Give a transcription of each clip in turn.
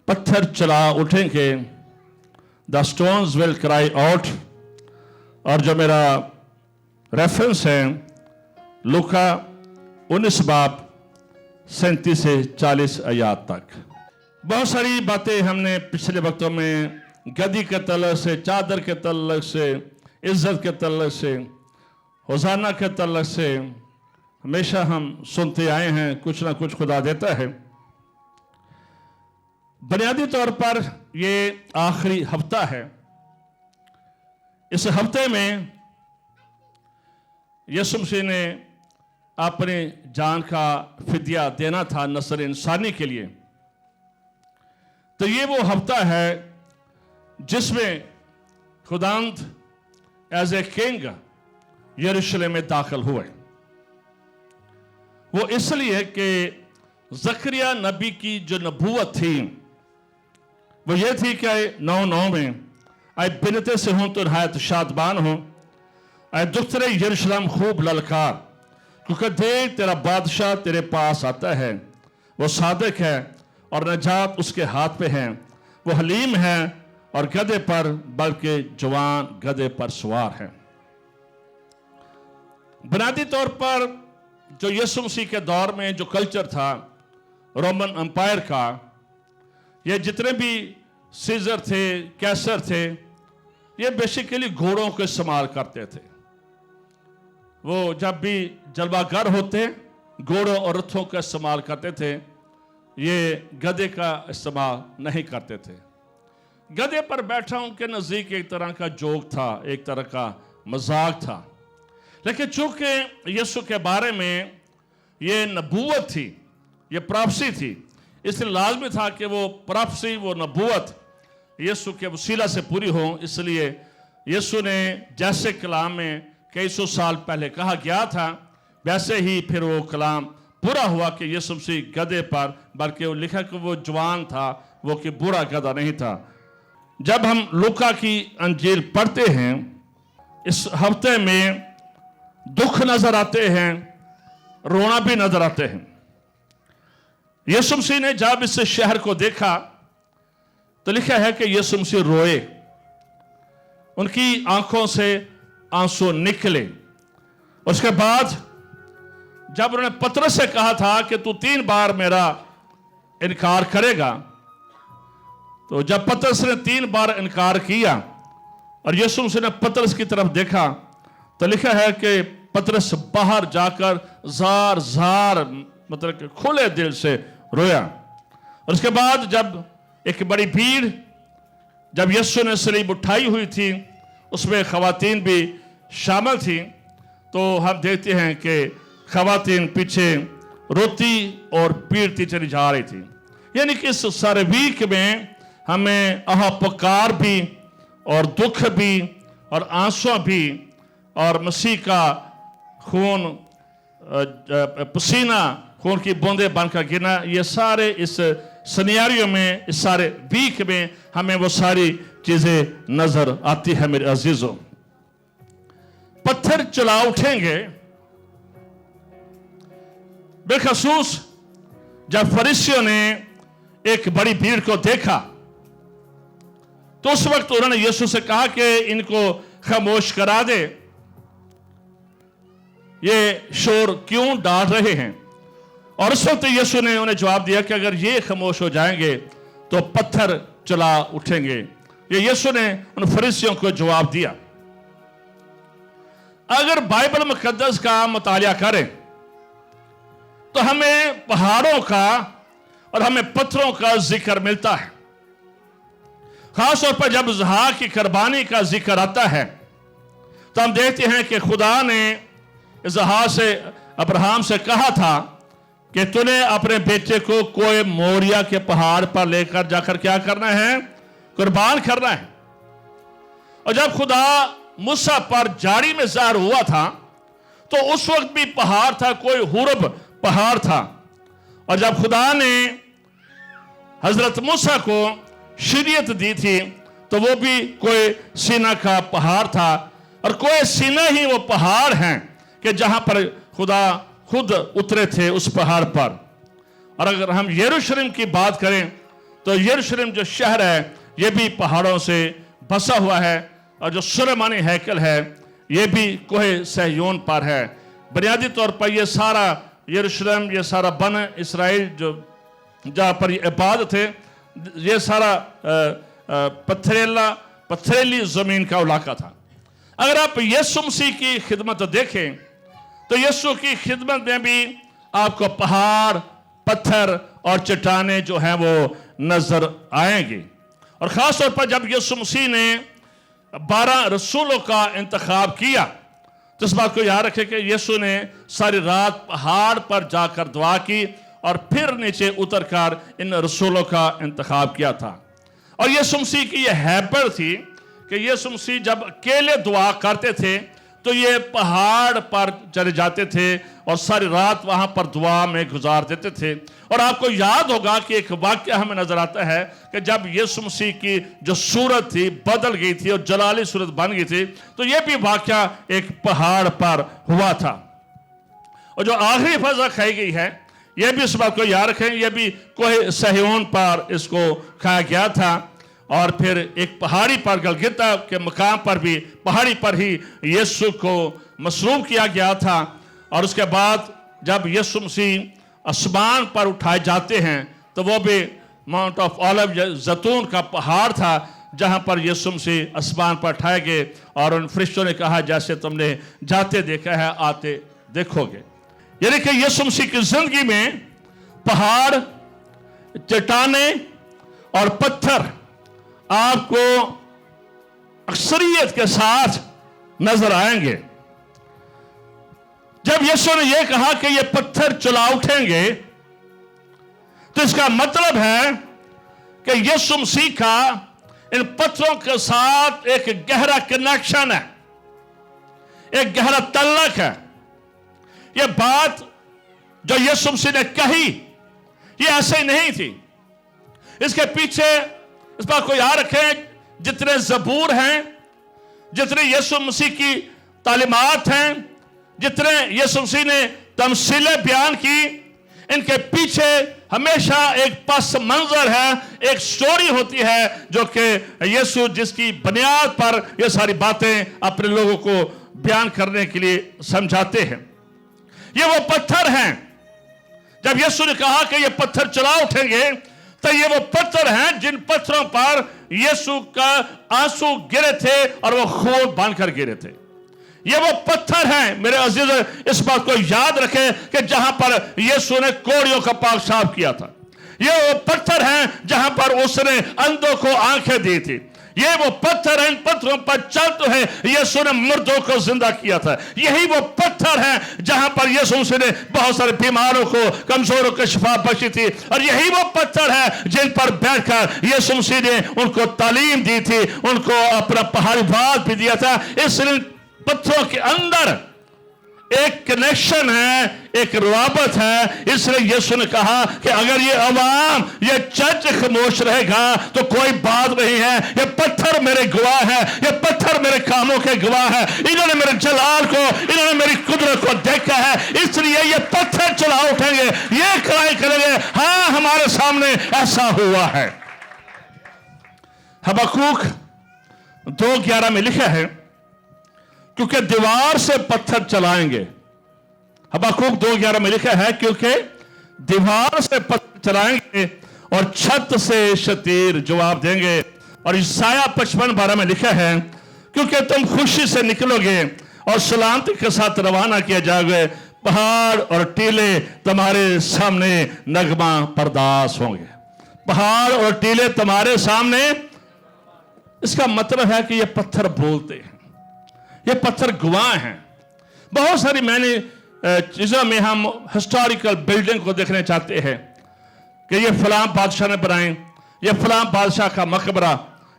पत्थर चला उठेंगे, the stones will cry out. और जो मेरा रेफरेंस है लूका 19 बाब 37 से 40 आयत तक। बहुत सारी बातें हमने पिछले वक्तों में गद्दी के तल्लक से, चादर के तल्लक से, इज्जत के तल्लक से, होसाना के तल्लक से हमेशा हम सुनते आए हैं। कुछ ना कुछ खुदा देता है। बुनियादी तौर पर ये आखिरी हफ्ता है। इस हफ्ते में यीशु मसीह ने अपने जान का फिदिया देना था नस्ल इंसानी के लिए। तो ये वो हफ्ता है जिसमें खुदावंद एज ए किंग यरूशलेम में दाखिल हुए। वो इसलिए कि जकरिया नबी की जो नबूवत थी वो ये थी कि 9:9 में आए बिनते से हूं तो नहायत शादबान हो, आए दुख्तरे यरूशलेम खूब ललकार, क्योंकि देख तेरा बादशाह तेरे पास आता है, वो सादिक है और नजात उसके हाथ पे है, वो हलीम है और गधे पर बल्कि जवान गधे पर सवार है। बुनियादी तौर पर जो यीशु मसीह के दौर में जो कल्चर था रोमन एम्पायर का, ये जितने भी सीजर थे, कैसर थे, ये बेसिकली घोड़ों को इस्तेमाल करते थे। वो जब भी जलवागर होते घोड़ों और रथों का इस्तेमाल करते थे, ये गधे का इस्तेमाल नहीं करते थे। गधे पर बैठा उनके नज़दीक एक तरह का जोक था, एक तरह का मजाक था। लेकिन चूंकि यीशु के बारे में ये नबूवत थी, ये प्रॉफेसी थी, इसलिए लाजमी था कि वो प्रॉफेसी, वो नबूवत यीशु के वसीला से पूरी हो। इसलिए यीशु ने जैसे कलाम में कई सौ साल पहले कहा गया था, वैसे ही फिर वो कलाम पूरा हुआ कि यीशु मसीह गधे पर, बल्कि वो लिखा कि वो जवान था, वो कि बुरा गधा नहीं था। जब हम लूका की अंजील पढ़ते हैं, इस हफ्ते में दुख नजर आते हैं, रोना भी नजर आते हैं। यीशु मसीह ने जब इस शहर को देखा तो लिखा है कि यीशु मसीह रोए, उनकी आंखों से आंसू निकले। उसके बाद जब उन्होंने पतरस से कहा था कि तू 3 बार मेरा इनकार करेगा, तो जब पतरस ने 3 बार इनकार किया और यीशु मसीह ने पतरस की तरफ देखा तो लिखा है कि पतरस बाहर जाकर जार जार मतलब कि खुले दिल से रोया। और उसके बाद जब एक बड़ी भीड़, जब यीशु ने सलीब उठाई हुई थी, उसमें खवातीन भी शामिल थी, तो हम देखते हैं कि खवातीन पीछे रोती और पीटती चली जा रही थी। यानी कि इस सारे वीक में हमें पुकार भी और दुख भी और आंसू भी और मसीह का खून, पसीना, खून की बूंदें बनकर गिरना, ये सारे इस सिनेरियो में, इस सारे वीक में हमें वो सारी चीजें नजर आती है। मेरे अजीजों, पत्थर चला उठेंगे। बेखसूस जब फरीसियों ने एक बड़ी भीड़ को देखा तो उस वक्त उन्होंने यीशु से कहा कि इनको खामोश करा दे, ये शोर क्यों डाल रहे हैं। और उस वक्त यीशु ने उन्हें जवाब दिया कि अगर ये खामोश हो जाएंगे तो पत्थर चला उठेंगे। ये यीशु ने उन फरीसियों को जवाब दिया। अगर बाइबल मुकद्दस का मुतालिया करें तो हमें पहाड़ों का और हमें पत्थरों का जिक्र मिलता है। खासतौर पर जब ज़हा की कुर्बानी का जिक्र आता है तो हम देखते हैं कि खुदा ने ज़हा से, अब्राहम से कहा था कि तूने अपने बेटे को कोई मोरिया के पहाड़ पर लेकर जाकर क्या करना है, कुर्बान करना है। और जब खुदा मूसा पर जाड़ी में ज़ाहिर हुआ था तो उस वक्त भी पहाड़ था, कोई हुरब पहाड़ था। और जब खुदा ने हजरत मूसा को शरीयत दी थी तो वो भी कोई सीना का पहाड़ था, और कोई सीना ही वो पहाड़ हैं कि जहां पर खुदा खुद उतरे थे उस पहाड़ पर। और अगर हम यरूशलेम की बात करें तो यरूशलेम जो शहर है ये भी पहाड़ों से बसा हुआ है, और जो सुलेमानी हैकल है ये भी कोहे सहयोन पर है। बुनियादी तौर पर ये सारा यरूशलेम, ये सारा बन इसराइल जो जहाँ पर ये इबादत थे, ये सारा पथरीली ज़मीन का इलाका था। अगर आप यीशु मसीह की खिदमत देखें तो यीशु की खिदमत में भी आपको पहाड़, पत्थर और चट्टानें जो हैं वो नजर आएंगी। और ख़ास तौर पर जब यीशु मसीह ने 12 रसूलों का इंतखाब किया तो इस बात को याद रखें कि यीशु ने सारी रात पहाड़ पर जाकर दुआ की और फिर नीचे उतरकर इन रसूलों का इंतखाब किया था। और यीशु मसीह की यह हैबत थी कि यीशु मसीह जब अकेले दुआ करते थे तो ये पहाड़ पर चले जाते थे और सारी रात वहां पर दुआ में गुजार देते थे। और आपको याद होगा कि एक वाक्य हमें नजर आता है कि जब यीशु मसीह की जो सूरत थी बदल गई थी और जलाली सूरत बन गई थी, तो ये भी वाक्य एक पहाड़ पर हुआ था। और जो आखिरी फजा खाई गई है यह भी इस बात को याद रखें, यह भी कोहे सहयोन पर इसको खाया गया था। और फिर एक पहाड़ी पर गलगिता के मकाम पर भी पहाड़ी पर ही यीशु को मसरूम किया गया था। और उसके बाद जब यीशु मसीह आसमान पर उठाए जाते हैं तो वो भी माउंट ऑफ ऑलिव जैतून का पहाड़ था जहां पर यीशु मसीह आसमान पर उठाए गए और उन फरिश्तों ने कहा जैसे तुमने जाते देखा है आते देखोगे। यानी कि यीशु मसीह की जिंदगी में पहाड़, चट्टानें और पत्थर आपको अक्सरियत के साथ नजर आएंगे। जब यीशु ने यह कहा कि ये पत्थर चला उठेंगे तो इसका मतलब है कि यीशु मसीह का इन पत्थरों के साथ एक गहरा कनेक्शन है, एक गहरा तल्लक है। यह बात जो यीशु मसीह ने कही ये ऐसे ही नहीं थी, इसके पीछे इस बात को याद रखें जितने ज़बूर हैं, जितने यीशु मसीह की तालीमात हैं, जितने यीशु मसीह ने तमसीलें बयान की, इनके पीछे हमेशा एक पस मंजर है, एक स्टोरी होती है जो कि यीशु जिसकी बुनियाद पर ये सारी बातें अपने लोगों को बयान करने के लिए समझाते हैं। ये वो पत्थर हैं, जब यीशु ने कहा कि ये पत्थर चला उठेंगे तो ये वो पत्थर हैं जिन पत्थरों पर यीशु का आंसू गिरे थे और वो खून बनकर गिरे थे। ये वो पत्थर हैं मेरे अजीज, इस बात को याद रखें कि जहां पर यीशु ने कोड़ियों का पाक साफ किया था। ये वो पत्थर हैं जहां पर उसने अंधों को आंखें दी थी। ये वो पत्थर हैं, इन पत्थरों पर चलते हैं यीशु ने मुर्दों को जिंदा किया था। यही वो पत्थर हैं जहां पर यीशु ने बहुत सारे बीमारों को, कमजोरों को शिफा बख्शी थी। और यही वो पत्थर है जिन पर बैठकर यीशु मसीह ने उनको तालीम दी थी, उनको अपना पहाड़ी बात भी दिया था। इसलिए पत्थरों के अंदर एक कनेक्शन है, एक रवाबत है। इसलिए यीशु ने कहा कि अगर ये अवाम, ये चर्च खामोश रहेगा तो कोई बात नहीं है। ये पत्थर मेरे गवाह है, ये पत्थर मेरे कामों के गवाह है। इन्होंने मेरे जलाल को, इन्होंने मेरी कुदरत को देखा है, इसलिए ये पत्थर चला उठेंगे, ये कराई करेंगे, हाँ हमारे सामने ऐसा हुआ है। हबक्कूक 2:11 में लिखा है क्योंकि दीवार से पत्थर चलाएंगे। हबक्कूक 2:11 में लिखा है क्योंकि दीवार से पत्थर चलाएंगे और छत से शतीर जवाब देंगे। और ईसाया 55:12 में लिखा है क्योंकि तुम खुशी से निकलोगे और सलामती के साथ रवाना किया जाओगे, पहाड़ और टीले तुम्हारे सामने नगमा परदास होंगे। पहाड़ और टीले तुम्हारे सामने, इसका मतलब है कि ये पत्थर बोलते हैं, ये पत्थर गवाह हैं। बहुत सारी मैंने चीजों में हम हिस्टोरिकल बिल्डिंग को देखने चाहते हैं कि ये फलां बादशाह ने बनाए, ये फलां बादशाह का मकबरा,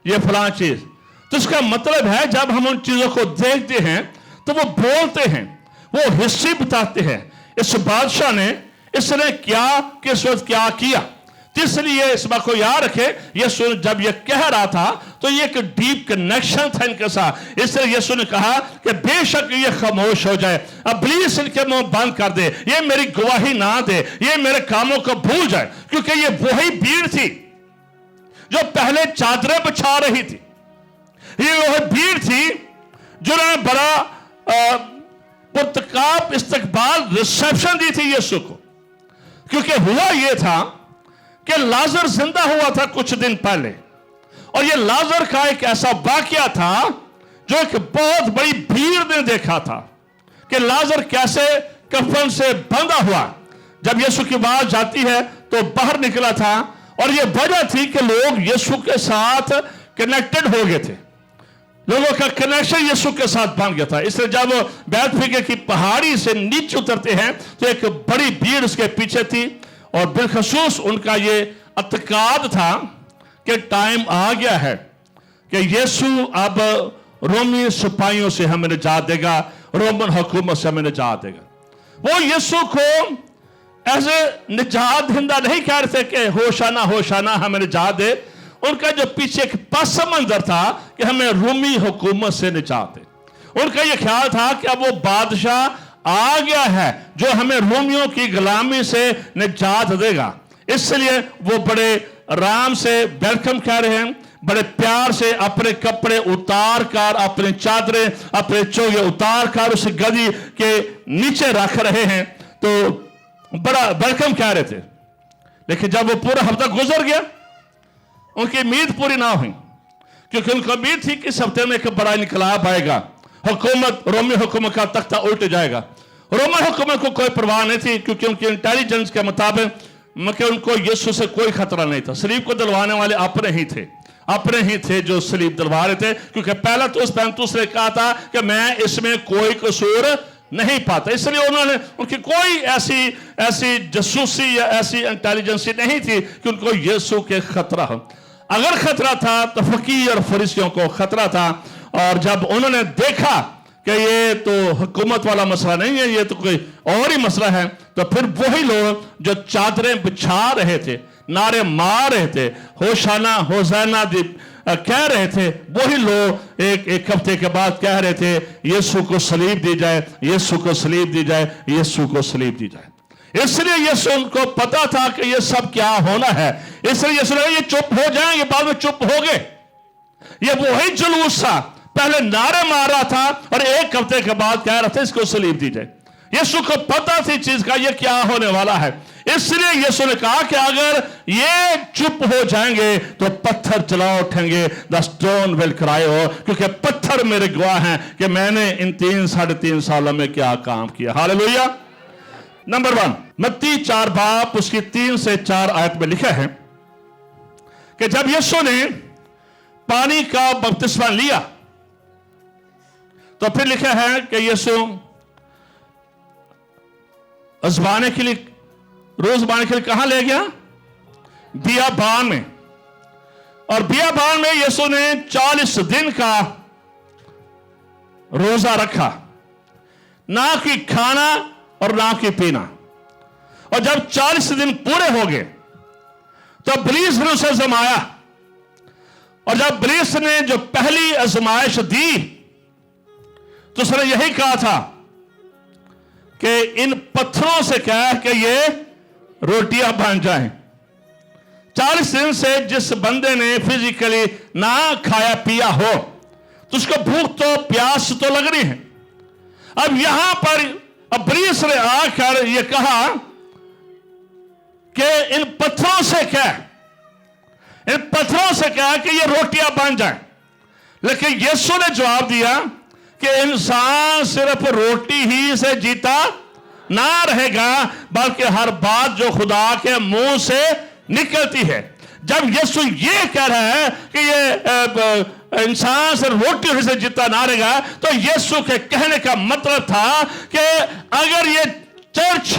ये फलां चीज। तो इसका मतलब है जब हम उन चीजों को देखते हैं तो वो बोलते हैं, वो हिस्ट्री बताते हैं, इस बादशाह ने, इसने क्या, किस वक्त क्या किया। इसलिए इस बात को याद रखे, यीशु जब ये कह रहा था तो ये एक डीप कनेक्शन था इनके साथ। इसलिए यीशु ने कहा कि बेशक ये खामोश हो जाए, इब्लीस इनके मुंह बंद कर दे, ये मेरी गवाही ना दे, ये मेरे कामों को भूल जाए, क्योंकि ये वही भीड़ थी जो पहले चादरें बिछा रही थी। ये वो भीड़ थी जिन्होंने बड़ा पुरतकाब इस्तकबाल रिसेप्शन दी थी यीशु को, क्योंकि हुआ यह था कि लाजर जिंदा हुआ था कुछ दिन पहले, और यह लाजर का एक ऐसा वाकया था जो एक बहुत बड़ी भीड़ ने देखा था कि लाजर कैसे कफन से बंधा हुआ। जब यीशु की आवाज जाती है तो बाहर निकला था, और यह वजह थी कि लोग यीशु के साथ कनेक्टेड हो गए थे, लोगों का कनेक्शन यीशु के साथ बन गया था। इसलिए जब वो बैतफगे की पहाड़ी से नीचे उतरते हैं तो एक बड़ी भीड़ उसके पीछे थी, और बिलखसूस उनका ये अतकाद था कि टाइम आ गया है कि यीशु अब रोमी सिपाहियों से हमें निजात देगा, रोमन हुकूमत से हमें निजात देगा। वो यीशु को ऐसे निजात दहिंदा नहीं कह रहे थे कि होशाना होशाना हमें निजात दे। उनका जो पीछे एक पस मंजर था कि हमें रोमी हुकूमत से निजात दे। उनका यह ख्याल था कि अब वो बादशाह आ गया है जो हमें रोमियों की गुलामी से निजात देगा। इसलिए वो बड़े आराम से वेलकम कह रहे हैं, बड़े प्यार से अपने कपड़े उतार कर, अपने चादरें, अपने चोगे उतार कर उस गदी के नीचे रख रहे हैं, तो बड़ा वेलकम कह रहे थे। लेकिन जब वो पूरा हफ्ता गुजर गया, उनकी उम्मीद पूरी ना हुई, क्योंकि उनको उम्मीद थी कि इस हफ्ते में एक बड़ा इनकलाब आएगा, हुकूमत, रोमी हुकूमत का तख्ता उल्ट जाएगा। रोमन हुकूमत को कोई परवाह नहीं थी, क्योंकि उनकी इंटेलिजेंस के मुताबिक उनको यीशु से कोई खतरा नहीं था। सलीब को दिलवाने वाले अपने ही थे जो सलीब दिलवा रहे थे, क्योंकि पहला तो उस पैंतुस ने कहा था कि मैं इसमें कोई कसूर नहीं पाता। इसलिए उन्होंने, उनकी कोई ऐसी जासूसी या ऐसी इंटेलिजेंसी नहीं थी कि उनको यीशु के खतरा हो। अगर खतरा था तो फकीर और फरीसियों को खतरा था, और जब उन्होंने देखा कि ये तो हुकूमत वाला मसला नहीं है, ये तो कोई और ही मसला है, तो फिर वही लोग जो चादरें बिछा रहे थे, नारे मार रहे थे, होशाना होसाना कह रहे थे, वही लोग एक हफ्ते के बाद कह रहे थे यीशु को सलीब दी जाए, यीशु को सलीब दी जाए, यीशु को सलीब दी जाए। इसलिए यीशु को पता था कि ये सब क्या होना है, इसलिए यीशु ने ये चुप हो जाएंगे, बाद में चुप हो गए। ये वही जुलूस था, पहले नारे मार रहा था और एक हफ्ते के बाद कह रहा था इसको सलीब दी जाए। यीशु को पता थी चीज का ये क्या होने वाला है, इसलिए यीशु ने कहा कि अगर ये चुप हो जाएंगे तो पत्थर चला उठेंगे, द स्टोन विल क्राई हो, क्योंकि पत्थर मेरे गवाह हैं कि मैंने इन 3-3.5 सालों में क्या काम किया। हालेलुया। नंबर 1, मत्ती 4 बाब उसकी 3 से 4 आयत में लिखा है कि जब यीशु ने पानी का बपतिस्मा लिया तो फिर लिखा है कि यीशु आजमाने के लिए, रोज आजमाने के लिए कहां ले गया? बियाबान में। और बियाबान में यीशु ने 40 दिन का रोजा रखा, ना कि खाना और ना कि पीना। और जब 40 दिन पूरे हो गए तो इब्लीस ने उसे आजमाया, और जब इब्लीस ने जो पहली आजमाइश दी तो उसने यही कहा था कि इन पत्थरों से क्या कि ये रोटियां बन जाएं। 40 दिन से जिस बंदे ने फिजिकली ना खाया पिया हो तो उसको भूख तो प्यास तो लग रही है। अब यहां पर इब्लीस ने आकर ये कहा कि इन पत्थरों से क्या, इन पत्थरों से क्या कि ये रोटियां बन जाएं। लेकिन यीशु ने जवाब दिया कि इंसान सिर्फ रोटी ही से जीता ना रहेगा, बल्कि हर बात जो खुदा के मुंह से निकलती है। जब यीशु ये कह रहा है कि ये इंसान सिर्फ रोटी ही से जीता ना रहेगा, तो यीशु के कहने का मतलब था कि अगर ये चर्च,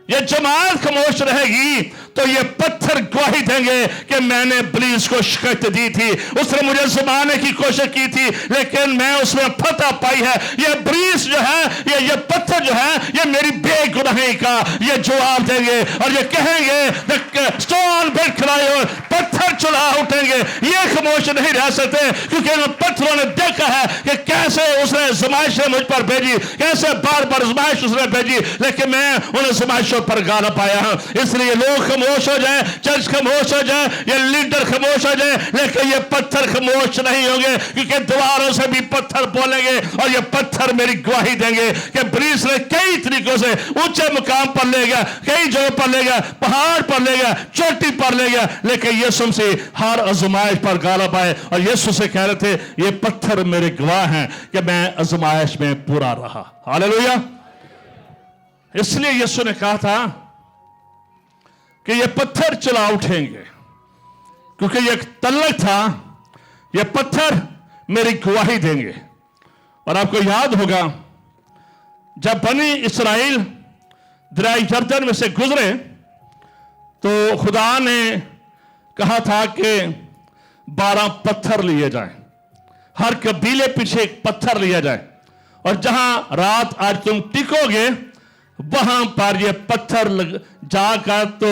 ये जमात खामोश रहेगी तो ये पत्थर गवाही देंगे कि मैंने इब्लीस को शिकस्त दी थी, उसने मुझे जमाने की कोशिश की थी, लेकिन मैं उसमें फतह पाई है। ये इब्लीस जो है, ये पत्थर जो है, ये मेरी बेगुनाही का ये जवाब देंगे और ये कहेंगे स्टोन विल क्राई, पत्थर पत्थर चला उठेंगे, ये खामोश नहीं रह सकते, क्योंकि इन पत्थरों ने देखा है कि कैसे उसने आज़माइशें मुझ पर भेजी, कैसे बार बार आज़माइश उसने भेजी, लेकिन मैं उन आज़माइशों पर गालिब पाया हूं। इसलिए लोग खामोश हो जाए, चर्च खामोश हो जाए, ये लीडर खामोश हो जाए, लेकिन ये पत्थर खामोश नहीं होंगे, क्योंकि दीवारों से भी पत्थर बोलेंगे और ये पत्थर मेरी गवाही देंगे कि ब्रीस ने कई तरीकों से ऊंचे मुकाम पर ले गया, कई जगह पर ले गया, पहाड़ पर ले गया, चोटी पर ले गया, लेकिन यीशु से हर आज़माइश पर गालिब आए। और यीशु से कह रहे थे ये पत्थर मेरे गवाह हैं कि मैं आज़माइश में पूरा रहा। हालेलुया। इसलिए यीशु ने कहा था कि ये पत्थर चला उठेंगे, क्योंकि ये तल्लक था, ये पत्थर मेरी गवाही देंगे। और आपको याद होगा जब बनी इस्राएल दरिया यरदन में से गुजरे तो खुदा ने कहा था कि 12 पत्थर लिए जाएं, हर कबीले पीछे एक पत्थर लिया जाए, और जहां रात आज तुम टिकोगे वहां पर ये पत्थर जाकर तो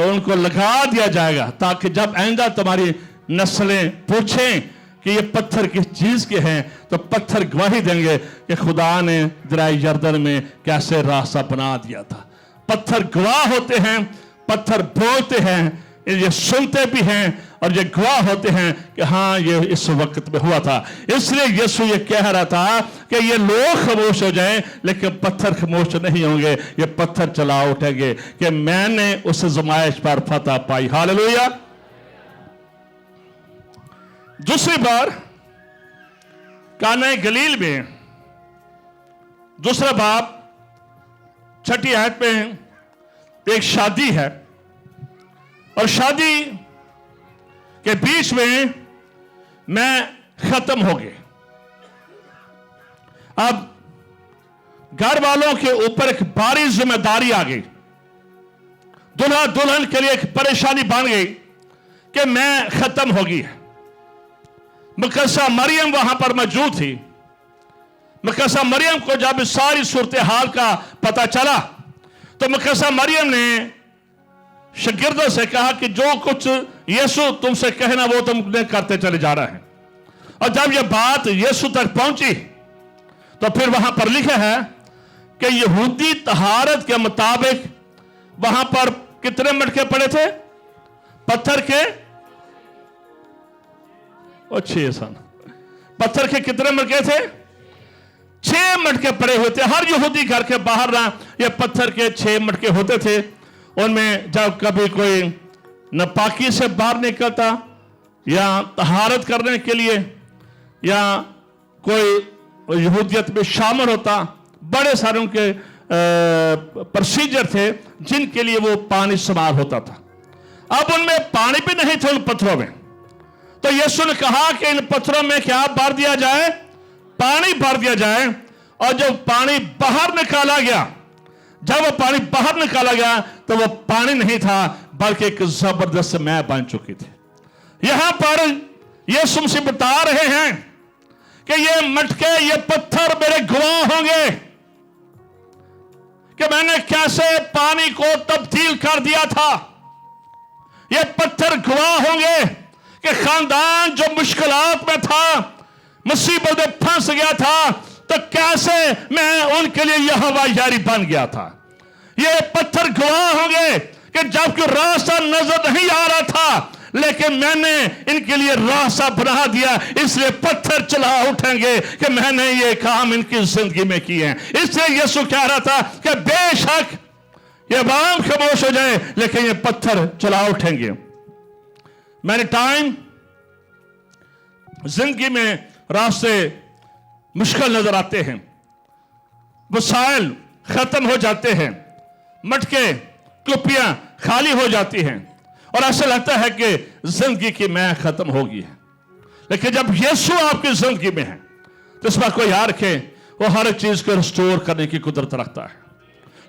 उनको लगा दिया जाएगा, ताकि जब आइंदा तुम्हारी नस्लें पूछें कि ये पत्थर किस चीज के हैं तो पत्थर गवाही देंगे कि खुदा ने दरिया यरदन में कैसे रास्ता बना दिया था। पत्थर गवाह होते हैं, पत्थर बोलते हैं, ये सुनते भी हैं और ये गवाह होते हैं कि हाँ ये इस वक्त में हुआ था। इसलिए यीशु ये कह रहा था कि ये लोग खामोश हो जाएं, लेकिन पत्थर खामोश नहीं होंगे, ये पत्थर चला उठेंगे कि मैंने उस आज़माइश पर फतह पाई। हालेलुया। दूसरी बार काना गलील में दूसरा बाब 6 आयत में एक शादी है, और शादी के बीच में मैं खत्म हो गए। अब घर वालों के ऊपर एक भारी जिम्मेदारी आ गई, दुल्हा दुल्हन के लिए एक परेशानी बन गई कि मैं खत्म हो गई है। मुकद्दसा मरियम वहां पर मौजूद थी। मुकद्दसा मरियम को जब इस सारी सूरत हाल का पता चला तो मुकद्दसा मरियम ने शागिर्दों से कहा कि जो कुछ यीशु तुमसे कहना वो तुमने करते चले जा रहे हैं। और जब यह बात यीशु तक पहुंची तो फिर वहां पर लिखा है कि यहूदी तहारत के मुताबिक वहां पर कितने मटके पड़े थे? पत्थर के 6 सन। पत्थर के कितने मटके थे? 6 मटके पड़े हुए थे। हर यहूदी घर के बाहर ना ये पत्थर के 6 मटके होते थे। उनमें जब कभी कोई नापाकी से बाहर निकलता या तहारत करने के लिए या कोई यहूदियत में शामिल होता, बड़े सारे उनके प्रोसीजर थे जिनके लिए वो पानी इस्तेमाल होता था। अब उनमें पानी भी नहीं था उन पत्थरों में, तो यीशु ने कहा कि इन पत्थरों में क्या भर दिया जाए? पानी भर दिया जाए। और जब पानी बाहर निकाला गया, जब वो पानी बाहर निकाला गया तो वो पानी नहीं था बल्कि एक जबरदस्त मैल बन चुकी थी। यहां पर यीशु मसीह बता रहे हैं कि ये मटके, ये पत्थर मेरे गवाह होंगे कि मैंने कैसे पानी को तब्दील कर दिया था। ये पत्थर गवाह होंगे कि खानदान जो मुश्किलात में था, मुसीबत में फंस गया था, तो कैसे मैं उनके लिए यहोवा यारी बन गया था। ये पत्थर गवाह होंगे कि जबकि रास्ता नजर नहीं आ रहा था, लेकिन मैंने इनके लिए रास्ता बना दिया, इसलिए पत्थर चला उठेंगे कि मैंने ये काम इनकी जिंदगी में किए हैं। इसलिए यीशु कह रहा था कि बेशक ये बाम खामोश हो जाए, लेकिन ये पत्थर चला उठेंगे। मैंने टाइम जिंदगी में रास्ते मुश्किल नजर आते हैं, वसाइल खत्म हो जाते हैं, मटके कुपियां खाली हो जाती हैं और ऐसा लगता है कि जिंदगी की मैल खत्म होगी है। लेकिन जब यीशु आपकी जिंदगी में है तो इस बात को याद रखें, वो हर चीज को रिस्टोर करने की कुदरत रखता है।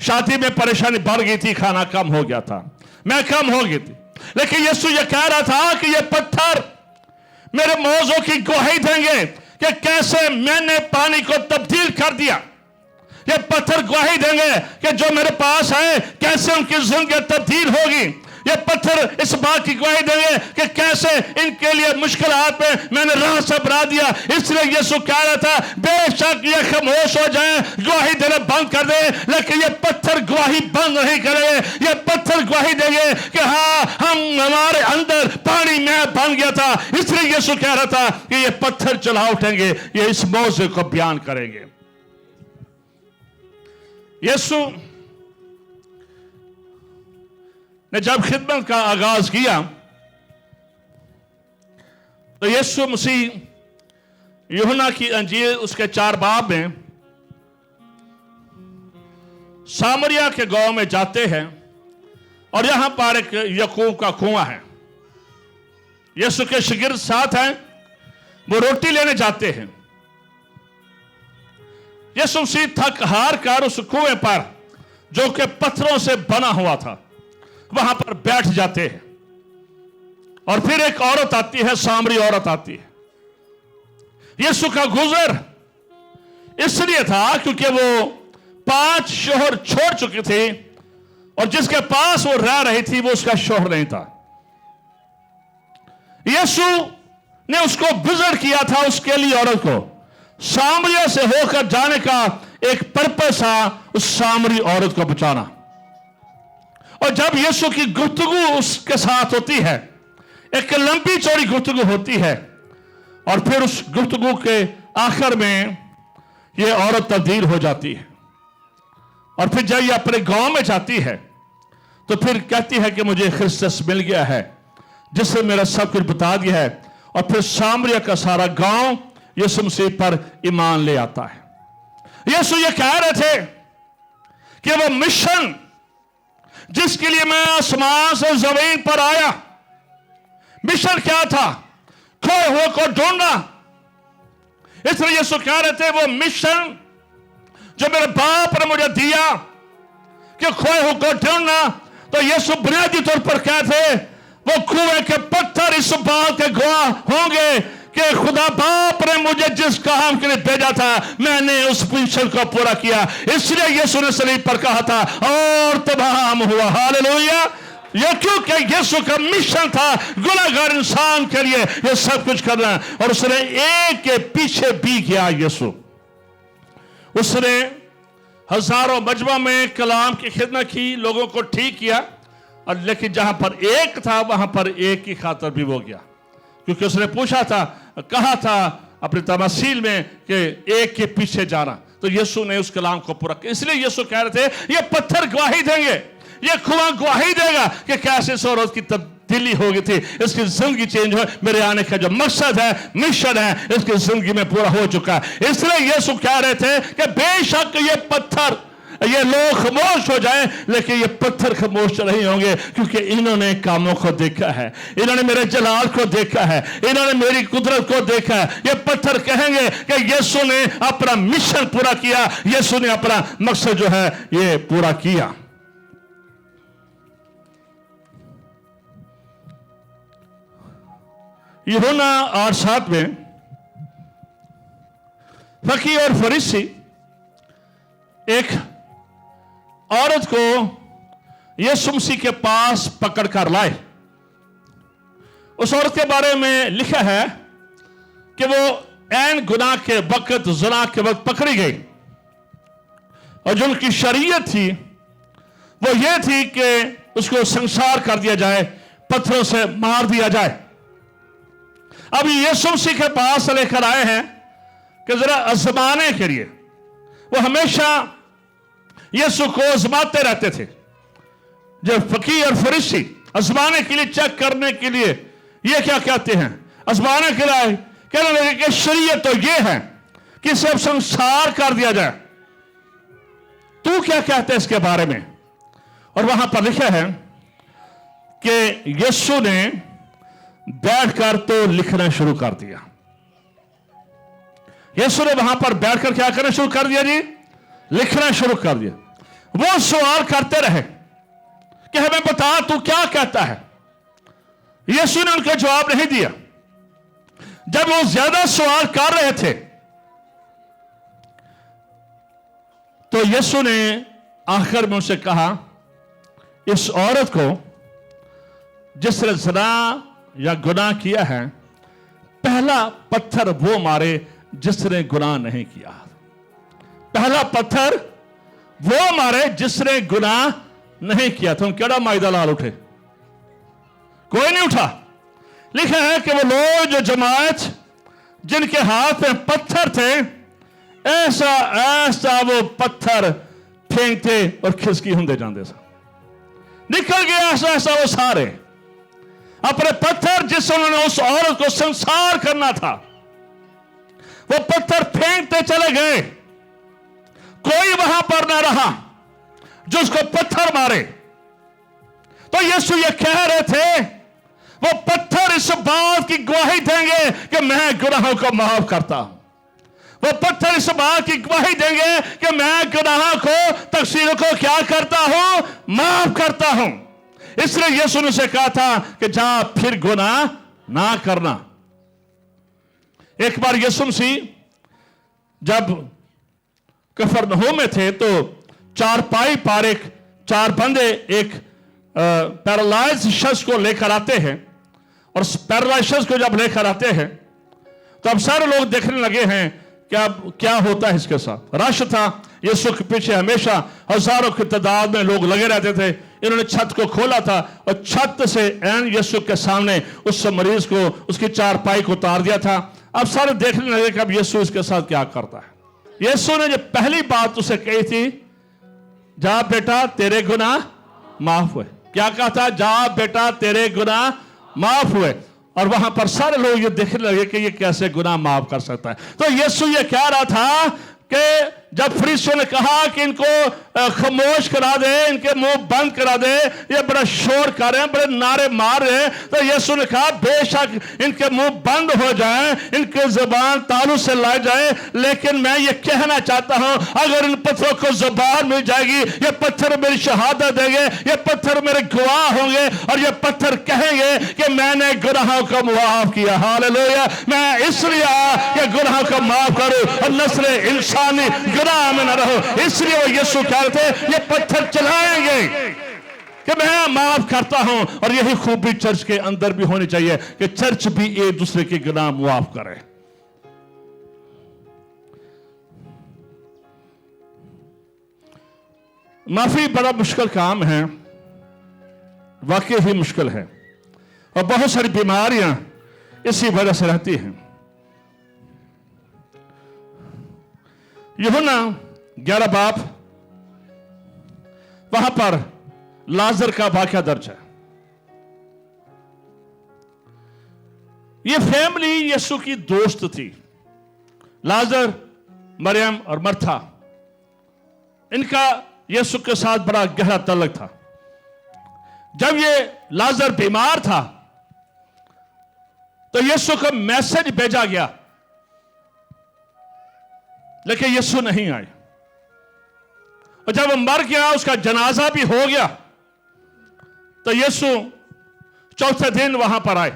शादी में परेशानी बढ़ गई थी, खाना कम हो गया था, मैं कम हो गई थी, लेकिन यीशु ये कह रहा था कि ये पत्थर मेरे मौजों की गवाही देंगे कि कैसे मैंने पानी को तब्दील कर दिया। ये पत्थर गवाही देंगे कि जो मेरे पास है कैसे उनकी जिंदगी तब्दील होगी। ये पत्थर इस बात की गवाही देंगे कि से इनके लिए मुश्किलात में मैंने रास्ता बना दिया। इसलिए यीशु कह रहा था बेशक ये खामोश हो जाए, गवाही देना बंद कर दे, लेकिन ये पत्थर गवाही बंद नहीं करेंगे। ये पत्थर गवाही देंगे कि हाँ, हम हमारे अंदर पानी में बन गया था। इसलिए यीशु कह रहा था कि ये पत्थर चला उठेंगे, ये इस मौजे को बयान करेंगे। यीशु ने जब खिदमत का आगाज किया तो यीशु मसीह यूहन्ना की अंजील उसके 4 बाब में सामरिया के गांव में जाते हैं और यहां पर एक यकूब का कुआं है। यीशु के शागिर्द साथ हैं, वो रोटी लेने जाते हैं। यीशु मसीह थक हार कर उस कुएं पर जो कि पत्थरों से बना हुआ था वहां पर बैठ जाते हैं। और फिर एक औरत आती है, सामरी औरत आती है। यीशु का गुजर इसलिए था क्योंकि वो 5 शोहर छोड़ चुकी थी और जिसके पास वो रह रही थी वो उसका शोहर नहीं था। यीशु ने उसको विजिट किया था, उसके लिए औरत को सामरिया से होकर जाने का एक पर्पस था, उस सामरी औरत को बचाना। और जब यीशु की गुफ्तगू उसके साथ होती है, एक लंबी चौड़ी गुफ्तगू होती है और फिर उस गुफ्तगू के आखिर में ये औरत तब्दील हो जाती है। और फिर जब ये अपने गांव में जाती है तो फिर कहती है कि मुझे ख्रिस्तस मिल गया है जिससे मेरा सब कुछ बता दिया है। और फिर सामरिया का सारा गांव यीशु मसीह पर ईमान ले आता है। यीशु ये कह रहे थे कि वो मिशन जिसके लिए मैं आसमान से जमीन पर आया, मिशन क्या था? खोए हुए को ढूंढना। इसलिए यीशु कह रहे थे वो मिशन जो मेरे बाप ने मुझे दिया कि खोए हुए को ढूंढना, तो यीशु बुनियादी तौर पर कहते वो कुएं के पत्थर इस बात के गवाह होंगे कि खुदा बाप ने मुझे जिस काम के लिए भेजा था मैंने उस मिशन को पूरा किया। इसलिए यीशु ने सलीब पर कहा था और तमाम हुआ। हालेलुया। ये क्योंकि यीशु का मिशन था गुनहगार इंसान के लिए ये सब कुछ करना। और उसने एक के पीछे भी किया। यीशु उसने हजारों मजमा में कलाम की खिदमत की, लोगों को ठीक किया, और लेकिन जहां पर एक था वहां पर एक की खातर भी वो गया, क्योंकि उसने पूछा था, कहा था अपने तमसील में कि एक के पीछे जाना। तो यीशु ने उस कलाम को पूरा किया। इसलिए यीशु कह रहे थे ये पत्थर गवाही देंगे, ये कुआं गवाही देगा कि कैसे इस औरत की तब्दीली हो गई थी, इसकी जिंदगी चेंज हो। मेरे आने का जो मकसद है, मिशन है, इसकी जिंदगी में पूरा हो चुका है। इसलिए यीशु कह रहे थे कि बेशक ये पत्थर, ये लोग खामोश हो जाएं, लेकिन ये पत्थर खामोश नहीं होंगे, क्योंकि इन्होंने कामों को देखा है, इन्होंने मेरे जलाल को देखा है, इन्होंने मेरी कुदरत को देखा है। ये पत्थर कहेंगे कि यीशु ने अपना मिशन पूरा किया, यीशु ने अपना मकसद जो है ये पूरा किया। यूहन्ना 8:7 में फकीह और फरीसी एक औरत को यीशु मसीह के पास पकड़ कर लाए। उस औरत के बारे में लिखा है कि वो ऐन गुनाह के वक्त, ज़िना के वक्त पकड़ी गई, और जो उनकी शरीयत थी वो ये थी कि उसको संसार कर दिया जाए, पत्थरों से मार दिया जाए। अब यीशु मसीह के पास लेकर आए हैं कि जरा आजमाने के लिए। वो हमेशा यीशु को आजमाते रहते थे। जब फकीह और फरीसी आजमाने के लिए, चेक करने के लिए, ये क्या कहते हैं? आजमाने के लिए कहने लगे कि शरीयत तो ये है कि सब संसार कर दिया जाए, तू क्या कहते हैं इसके बारे में? और वहां पर लिखा है कि यीशु ने बैठकर तो लिखना शुरू कर दिया। यीशु ने वहां पर बैठकर क्या करना शुरू कर दिया जी? लिखना शुरू कर दिया। वो सवाल करते रहे कि हमें बता तू क्या कहता है। यीशु ने उनका जवाब नहीं दिया। जब वो ज्यादा सवाल कर रहे थे तो यीशु ने आखिर में उनसे कहा, इस औरत को जिसने ज़िना या गुनाह किया है, पहला पत्थर वो मारे जिसने गुनाह नहीं किया। पहला पत्थर वो मारे जिसने गुनाह नहीं किया। तुम केड़ा मायदा लाल उठे? कोई नहीं उठा। लिखा है कि वो लोग जो जमात जिनके हाथ में पत्थर थे, ऐसा ऐसा वो पत्थर फेंकते और खिसकी होंगे जाते सा। निकल गया ऐसा ऐसा वो सारे अपने पत्थर जिससे उन्होंने उस औरत को संसार करना था, वो पत्थर फेंकते चले गए। कोई वहां पर ना रहा जो उसको पत्थर मारे। तो यीशु ये कह रहे थे, वो पत्थर इस बात की गवाही देंगे कि मैं गुनाहों को माफ करता हूं। वो पत्थर इस बात की गवाही देंगे कि मैं गुनाहों को, तकसीरों को क्या करता हूं? माफ करता हूं। इसलिए यीशु ने उसे कहा था कि जा फिर गुनाह ना करना। एक बार यीशु मसीह जब कफरनहूम में थे तो चारपाई पर एक चार बंदे एक पैरालाइज शख्स को लेकर आते हैं, और पैरालाइज शख्स को जब लेकर आते हैं तो अब सारे लोग देखने लगे हैं क्या होता है इसके साथ। रश था, यीशु के पीछे हमेशा हजारों की तादाद में लोग लगे रहते थे। इन्होंने छत को खोला था और छत से एन यीशु के सामने उस मरीज को, उसकी चारपाई को उतार दिया था। अब सारे देखने लगे कि अब यीशु इसके साथ क्या करता है। यीशु ने जो पहली बात उसे कही थी, जा बेटा तेरे गुनाह माफ हुए। क्या कहा था? जा बेटा तेरे गुनाह माफ हुए। और वहां पर सारे लोग ये देखने लगे कि ये कैसे गुनाह माफ कर सकता है। तो यीशु ये कह रहा था कि जब फरीसियों ने कहा कि इनको खामोश करा दे, इनके मुंह बंद करा दे, ये बड़ा शोर कर रहे हैं, बड़े नारे मार रहे हैं, तो यीशु ने कहा बेशक इनके मुंह बंद हो जाए, इनके जुबान तालू से ला जाए, लेकिन मैं ये कहना चाहता हूं अगर इन पत्थरों को जुबान मिल जाएगी, ये पत्थर मेरी शहादत देंगे, ये पत्थर मेरे गवाह होंगे और ये पत्थर कहेंगे कि मैंने गुनाहों को माफ किया। हालेलुया। मैं इसलिए आया कि गुनाहों को माफ करूं और नस्ल इंसानी गुनाह में न रहो। इसलिए वो यीशु कह रहे थे ये पत्थर चलाएंगे कि मैं माफ करता हूं। और यही खूबी चर्च के अंदर भी होनी चाहिए कि चर्च भी एक दूसरे के गुनाह माफ करे। माफी बड़ा मुश्किल काम है, वाकई ही मुश्किल है, और बहुत सारी बीमारियां इसी वजह से रहती हैं। यूहन्ना 11 बाब, वहां पर लाजर का वाकया दर्ज है। यह फैमिली यीशु की दोस्त थी, लाजर, मरियम और मर्था। इनका यीशु के साथ बड़ा गहरा ताल्लुक था। जब ये लाजर बीमार था तो यीशु को मैसेज भेजा गया, लेकिन यीशु नहीं आए। और जब वो मर गया, उसका जनाजा भी हो गया, तो यीशु चौथे दिन वहां पर आए।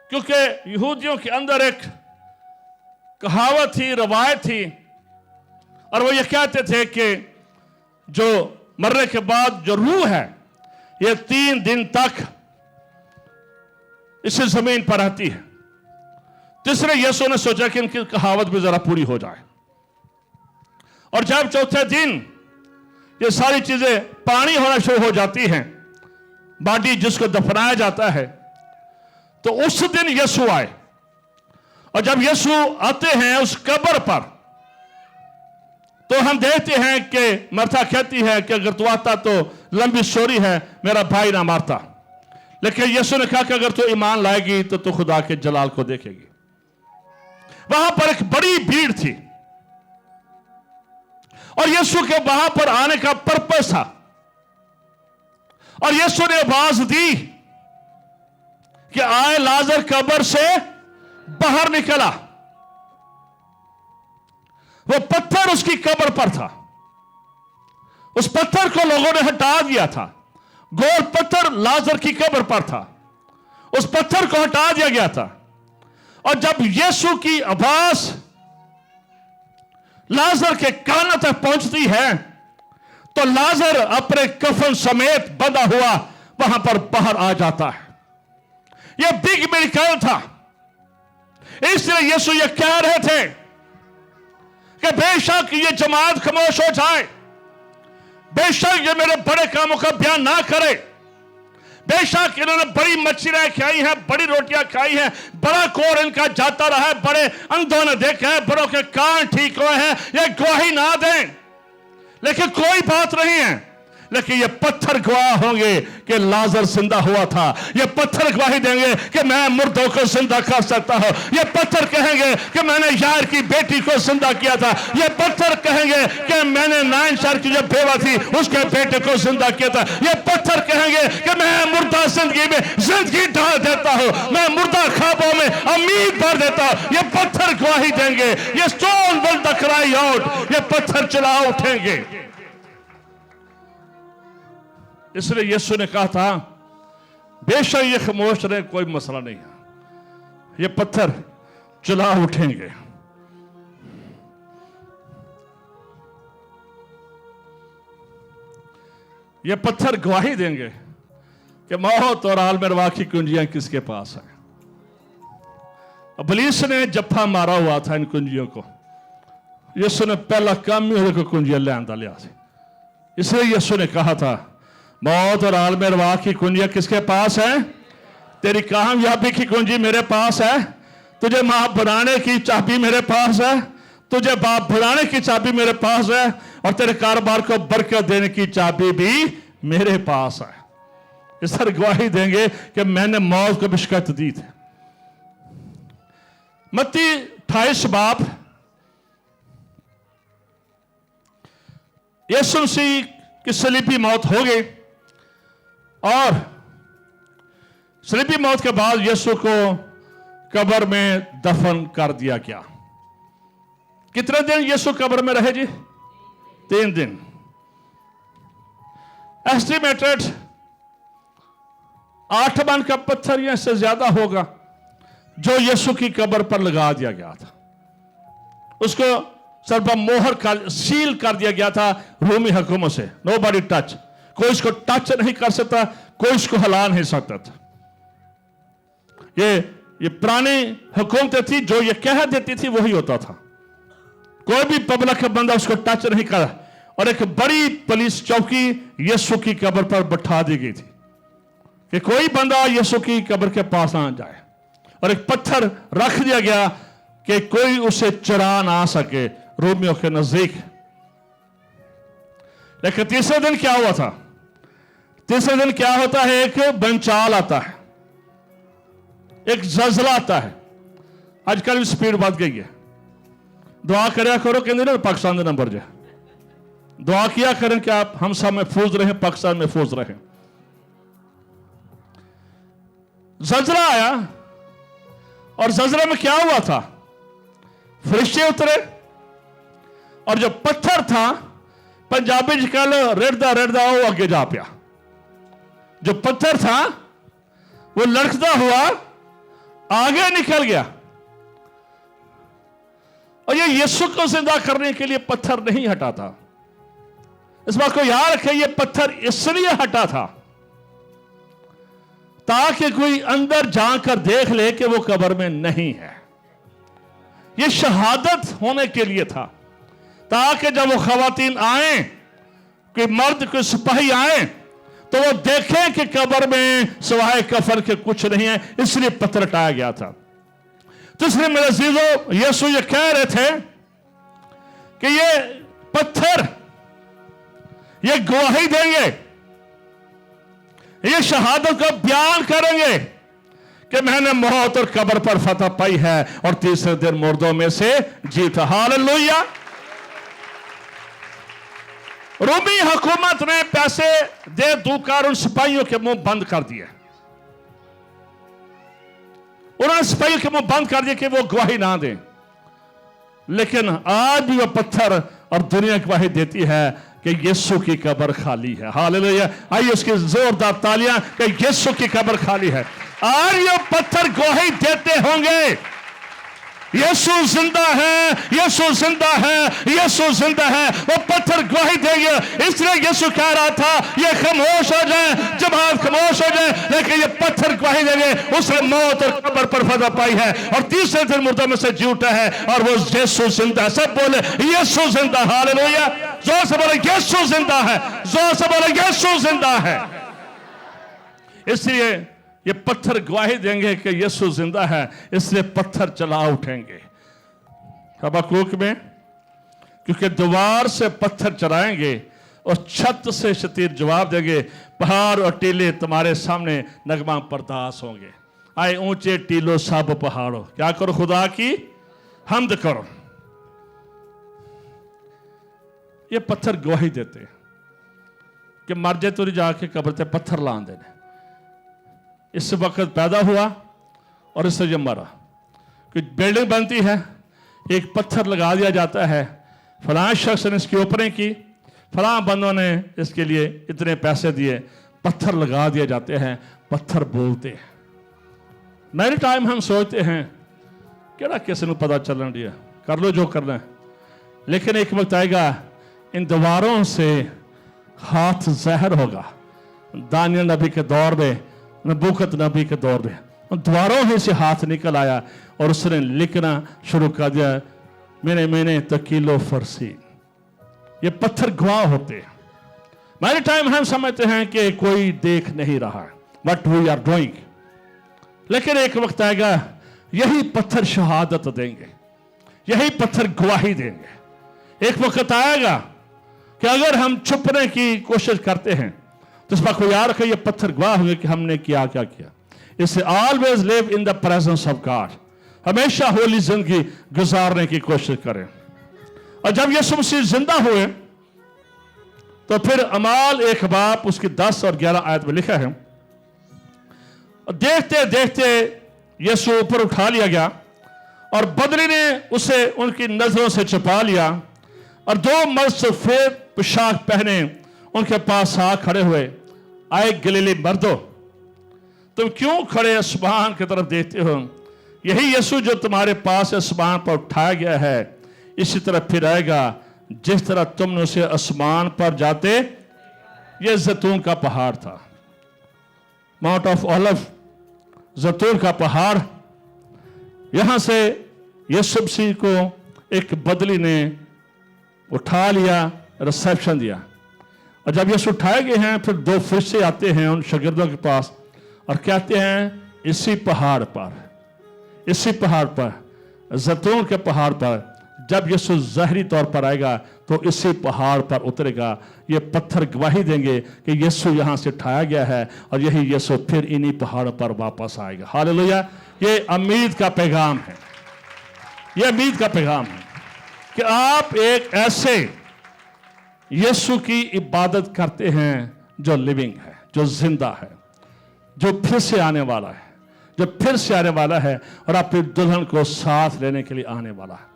क्योंकि यहूदियों के अंदर एक कहावत थी, रवायत थी, और वो ये कहते थे कि जो मरने के बाद जो रूह है ये 3 दिन तक इस जमीन पर रहती है। तीसरे यीशु ने सोचा कि इनकी कहावत भी जरा पूरी हो जाए, और जब चौथे दिन ये सारी चीजें पानी होना शुरू हो जाती हैं, बॉडी जिसको दफनाया जाता है, तो उस दिन यीशु आए। और जब यीशु आते हैं उस कब्र पर, तो हम देखते हैं कि मर्था कहती है कि अगर तू आता तो लंबी स्टोरी है, मेरा भाई ना मारता। लेकिन यीशु ने कहा कि अगर तू ईमान लाएगी तो तू खुदा के जलाल को देखेगी। वहां पर एक बड़ी भीड़ थी, और यीशु के वहां पर आने का पर्पस था। और यीशु ने आवाज दी कि आए लाजर कब्र से बाहर निकला। वो पत्थर उसकी कब्र पर था, उस पत्थर को लोगों ने हटा दिया था। गोल पत्थर लाजर की कब्र पर था, उस पत्थर को हटा दिया गया था। और जब यीशु की आवाज लाजर के कानों तक पहुंचती है, तो लाजर अपने कफन समेत बंधा हुआ वहां पर बाहर आ जाता है। ये बिग मिरेकल था। इसलिए यीशु ये कह रहे थे कि बेशक ये जमात खामोश हो जाए, बेशक ये मेरे बड़े कामों का बयान ना करे, बेशक इन्होंने बड़ी मछलियां खाई हैं, बड़ी रोटियां खाई हैं, बड़ा कोर इनका जाता रहा है, बड़े अंधों ने देखा है, बड़ों के कान ठीक हुए हैं, ये गवाही ना दें। लेकिन कोई बात नहीं है, लेकिन ये पत्थर गवाह होंगे कि लाजर जिंदा हुआ था। ये पत्थर गवाही देंगे कि मैं मुर्दों को जिंदा कर सकता हूं। ये पत्थर कहेंगे कि मैंने यार की बेटी को जिंदा किया था। ये पत्थर कहेंगे कि मैंने नाइन शहर की जो बेवा थी उसके बेटे को जिंदा किया था। ये पत्थर कहेंगे कि मैं मुर्दा जिंदगी में जिंदगी डाल देता हूं, मैं मुर्दा ख्वाबों में उम्मीद भर देता हूं। ये पत्थर गवाही देंगे। ये stone will the cry out, ये पत्थर चिल्ला उठेंगे। इसलिए यीशु ने कहा था बेशक ये खामोश रहे, कोई मसला नहीं है, ये पत्थर चिल्ला उठेंगे। ये पत्थर गवाही देंगे कि मौत और आलम अरवाह की कुंजियां किसके पास है। इब्लीस ने जफ्फा मारा हुआ था इन कुंजियों को। यीशु ने पहला काम ही को कुंजियां ले आंदा लिया। इसलिए यीशु ने कहा था मौत और आलम अरवाह की कुंजियां किसके पास है? तेरी कामयाबी की कुंजी मेरे पास है, तुझे मां बनाने की चाबी मेरे पास है, तुझे बाप बनाने की चाबी मेरे पास है, और तेरे कारोबार को बरकत देने की चाबी भी मेरे पास है। इस तरह गवाही देंगे कि मैंने मौत को भी शिकस्त दी थी। मत्ती 28 बाब, यीशु मसीह की सलीबी मौत हो गई और सलीबी मौत के बाद यीशु को कब्र में दफन कर दिया गया। कितने दिन यीशु कब्र में रहे जी? 3 दिन। एस्टिमेटेड 8 मन का पत्थर या इससे ज्यादा होगा जो यीशु की कब्र पर लगा दिया गया था। उसको सर पर मोहर कर, सील कर दिया गया था रोमी हुकूमत से। नोबडी टच, कोई इसको टच नहीं कर सकता, कोई इसको हिला नहीं सकता था। ये पुरानी हुकूमतें थी, जो ये कह देती थी वही होता था। कोई भी पब्लिक का बंदा उसको टच नहीं करा। और एक बड़ी पुलिस चौकी यीशु की कब्र पर बैठा दी गई थी कि कोई बंदा यीशु की कब्र के पास ना जाए, और एक पत्थर रख दिया गया कि कोई उसे चुरा ना सके रोमियों के नजदीक। लेकिन तीसरे दिन क्या हुआ था? तीसरे दिन क्या होता है? एक बंचाल आता है, एक जलजला आता है। आजकल भी स्पीड बढ़ गई है। दुआ करया करो कहते ना पाकिस्तान के नंबर जाए, दुआ किया करें कि आप हम सब महफूज रहें, पाकिस्तान महफूज रहें। जलजला आया और जलजले में क्या हुआ था? फरिश्ते उतरे और जो पत्थर था पंजाबी च कल रेड़दा रेड़दा वो आगे जा पिया। जो पत्थर था वो लड़खता हुआ आगे निकल गया। और ये यीशु को जिंदा करने के लिए पत्थर नहीं हटा था। इस बात को याद रखें, ये पत्थर इसलिए हटा था ताकि कोई अंदर जाकर देख ले कि वो कब्र में नहीं है। ये शहादत होने के लिए था, ताकि जब वो खवातीन आए, कोई मर्द कोई सिपाही आए, तो वो देखें कि कब्र में सिवाय कफन के कुछ नहीं है। इसलिए पत्थर हटाया गया था। तो इसलिए मेरे अजीजों, यीशु ये कह रहे थे कि ये पत्थर ये गवाही देंगे, ये शहादत को बयान करेंगे कि मैंने मौत और कब्र पर फतह पाई है और तीसरे दिन मुर्दों में से जी उठा। हालेलुया। रोमी हुकूमत ने पैसे दे दूकर उन सिपाहियों के मुंह बंद कर दिए। उन्होंने सिपाहियों के मुंह बंद कर दिए कि वो गवाही ना दें। लेकिन आज भी वो पत्थर और दुनिया गवाही देती है कि यीशु की कब्र खाली है। हालेलुया। आइए उसकी जोरदार तालियां कि यीशु की कब्र खाली है। आज ये पत्थर गवाही देते होंगे यीशु जिंदा है, यीशु जिंदा है, यीशु जिंदा है। वो पत्थर गवाही देंगे। इसलिए यीशु कह रहा था ये खामोश हो जाए, जवाब खामोश हो जाए, लेकिन ये पत्थर गवाही देंगे उसने मौत और कब्र पर फतह पाई है और तीसरे दिन मुर्दों में से जी उठा है और वो यीशु जिंदा है। सब बोले यीशु जिंदा। हालेलुया। जोर से बोले यीशु जिंदा है, जोर से बोले यीशु जिंदा है। इसलिए ये पत्थर गवाही देंगे कि यीशु जिंदा है, इसलिए पत्थर चला उठेंगे। हबक्कूक में क्योंकि दीवार से पत्थर चलाएंगे और छत से शतीर जवाब देंगे, पहाड़ और टीले तुम्हारे सामने नगमा बर्दाश्त होंगे। आए ऊंचे टीलों सब पहाड़ों, क्या करो? खुदा की हम्द करो। ये पत्थर गवाही देते हैं कि मर जाए तो जाके कब्र से पत्थर लान देने। इस वक्त पैदा हुआ और इससे जब मरा। कुछ बिल्डिंग बनती है, एक पत्थर लगा दिया जाता है, फलां शख्स ने इसकी ओपनिंग की, फलां बंदों ने इसके लिए इतने पैसे दिए, पत्थर लगा दिए जाते हैं, पत्थर बोलते हैं। मेरे टाइम हम सोचते हैं केड़ा किसी को पता चलन दिया, कर लो जो करना है, लेकिन एक वक्त आएगा इन दीवारों से हाथ जहर होगा। दानियल नबी के दौर में, नबूकत नबी के दौर में द्वारों ही से हाथ निकल आया और उसने लिखना शुरू कर दिया, मैंने मैंने तकीलो फरसी। ये पत्थर गवाह होते हैं। मेरे टाइम हम समझते हैं कि कोई देख नहीं रहा व्हाट वी आर डूइंग, लेकिन एक वक्त आएगा यही पत्थर शहादत देंगे, यही पत्थर गवाही देंगे। एक वक्त आएगा कि अगर हम छुपने की कोशिश करते हैं तो इस बात को याद रखें, ये पत्थर गवाह होंगे कि हमने क्या क्या किया। इससे always live in the presence of God, हमेशा होली जिंदगी गुजारने की कोशिश करें। और जब यीशु मसीह जिंदा हुए तो फिर अमाल 1 बाब उसकी 10 और 11 आयत में लिखा है, और देखते देखते यीशु ऊपर उठा लिया गया और बदरी ने उसे उनकी नजरों से छिपा लिया, और 2 मर्द सफेद पोशाक पहने उनके पास आ खड़े हुए, आए गलीली मर्दो, तुम क्यों खड़े आसमान की तरफ देखते हो? यही यीशु जो तुम्हारे पास आसमान पर उठाया गया है, इसी तरह फिर आएगा जिस तरह तुमने उसे आसमान पर जाते। यह जैतून का पहाड़ था, माउंट ऑफ ऑलिव, जैतून का पहाड़। यहां से यीशु मसीह को एक बदली ने उठा लिया, रिसेप्शन दिया। और जब यीशु उठाए गए हैं, फिर 2 फरिश्ते आते हैं उन शागिर्दों के पास और कहते हैं, इसी पहाड़ पर, इसी पहाड़ पर, जैतून के पहाड़ पर जब यीशु ज़ाहिरी तौर पर आएगा तो इसी पहाड़ पर उतरेगा। ये पत्थर गवाही देंगे कि यीशु यहां से उठाया गया है और यही यीशु फिर इन्हीं पहाड़ों पर वापस आएगा। हालेलुया। ये उम्मीद का पैगाम है, ये उम्मीद का पैगाम है कि आप एक ऐसे यीशु की इबादत करते हैं जो लिविंग है, जो जिंदा है, जो फिर से आने वाला है, जो फिर से आने वाला है और अपनी दुल्हन को साथ लेने के लिए आने वाला है।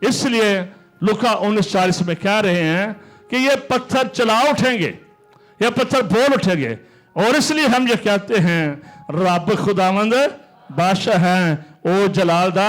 इसलिए लूका 19:40 में कह रहे हैं कि ये पत्थर चला उठेंगे, ये पत्थर बोल उठेंगे। और इसलिए हम ये कहते हैं, रब खुदावंद बादशाह है, ओ जलाल दा